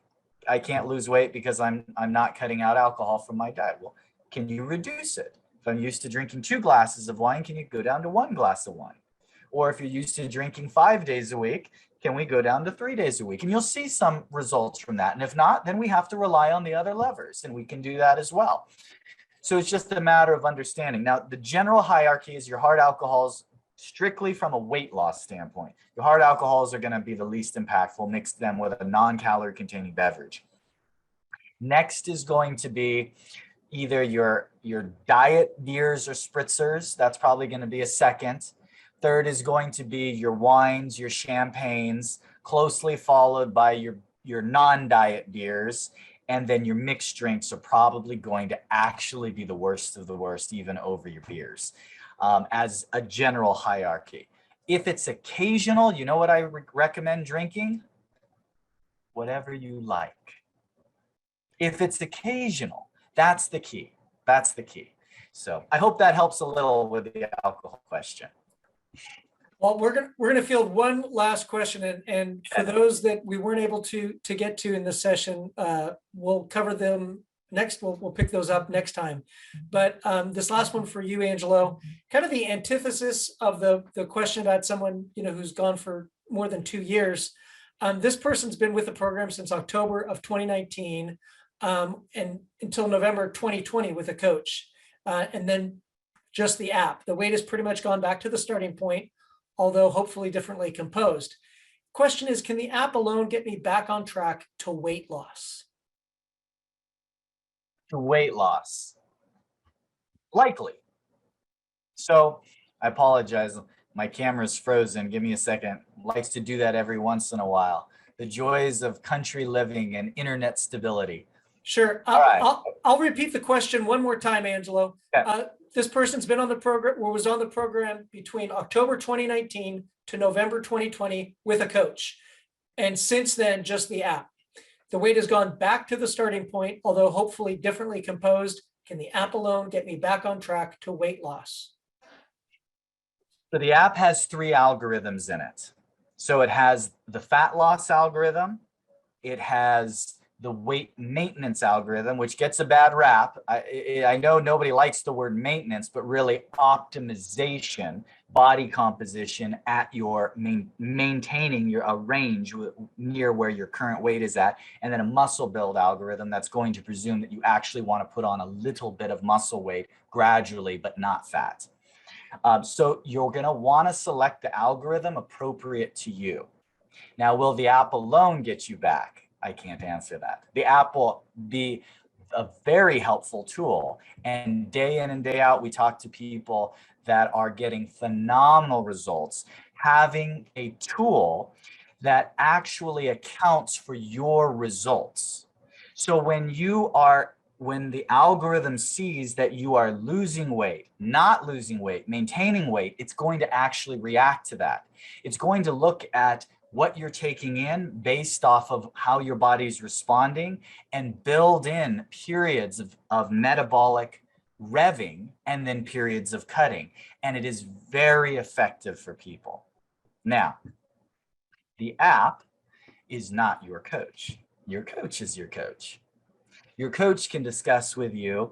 I can't lose weight because I'm not cutting out alcohol from my diet. Well, can you reduce it? If I'm used to drinking 2 glasses of wine, can you go down to 1 glass of wine? Or if you're used to drinking 5 days a week, can we go down to 3 days a week? And you'll see some results from that. And if not, then we have to rely on the other levers, and we can do that as well. So it's just a matter of understanding. Now, the general hierarchy is your hard alcohols strictly from a weight loss standpoint. Your hard alcohols are going to be the least impactful. Mix them with a non-calorie containing beverage. Next is going to be either your diet beers or spritzers. That's probably going to be a second. Third is going to be your wines, your champagnes, closely followed by your non-diet beers. And then your mixed drinks are probably going to actually be the worst of the worst, even over your beers, as a general hierarchy. If it's occasional, you know what I recommend drinking? Whatever you like. If it's occasional, that's the key. That's the key. So I hope that helps a little with the alcohol question. Well, we're gonna field one last question, and for those that we weren't able to get to in this session, we'll cover them next. We'll pick those up next time. But this last one for you, Angelo, kind of the antithesis of the question about someone who's gone for more than 2 years. This person's been with the program since October of 2019 and until November 2020 with a coach, and then just the app. The weight has pretty much gone back to the starting point, although hopefully differently composed. Question is, can the app alone get me back on track to weight loss? To weight loss? Likely. So I apologize. My camera's frozen. Give me a second. Likes to do that every once in a while. The joys of country living and internet stability. Sure. I'll repeat the question one more time, Angelo. Okay. This person's been on the program, or was on the program between October 2019 to November 2020 with a coach. And since then, just the app. The weight has gone back to the starting point, although hopefully differently composed. Can the app alone get me back on track to weight loss? So the app has 3 algorithms in it. So it has the fat loss algorithm. It has the weight maintenance algorithm, which gets a bad rap. I know nobody likes the word maintenance, but really optimization, body composition at your maintaining a range near where your current weight is at. And then a muscle build algorithm that's going to presume that you actually want to put on a little bit of muscle weight gradually, but not fat. So you're going to want to select the algorithm appropriate to you. Now, will the app alone get you back? I can't answer that. The app will be a very helpful tool. And day in and day out, we talk to people that are getting phenomenal results. Having a tool that actually accounts for your results. So when the algorithm sees that you are losing weight, not losing weight, maintaining weight, it's going to actually react to that. It's going to look at what you're taking in based off of how your body's responding and build in periods of metabolic revving and then periods of cutting. And it is very effective for people. Now, the app is not your coach. Your coach is your coach. Your coach can discuss with you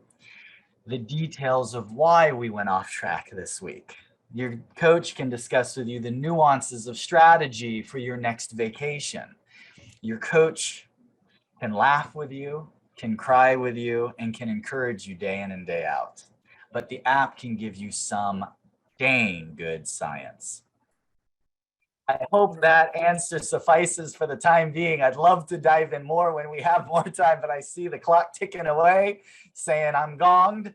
the details of why we went off track this week. Your coach can discuss with you the nuances of strategy for your next vacation. Your coach can laugh with you. can cry with you, and can encourage you day in and day out. But the app can give you some dang good science. I hope that answer suffices for the time being. I'd love to dive in more when we have more time, but I see the clock ticking away saying I'm gonged.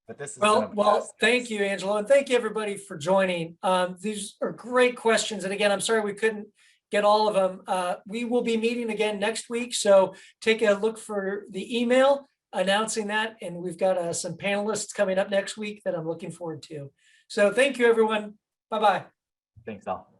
But this is well, thank you, Angelo, and thank you everybody for joining. These are great questions. And again, I'm sorry we couldn't get all of them. We will be meeting again next week. So take a look for the email announcing that. And we've got some panelists coming up next week that I'm looking forward to. So thank you, everyone. Bye-bye. Thanks all.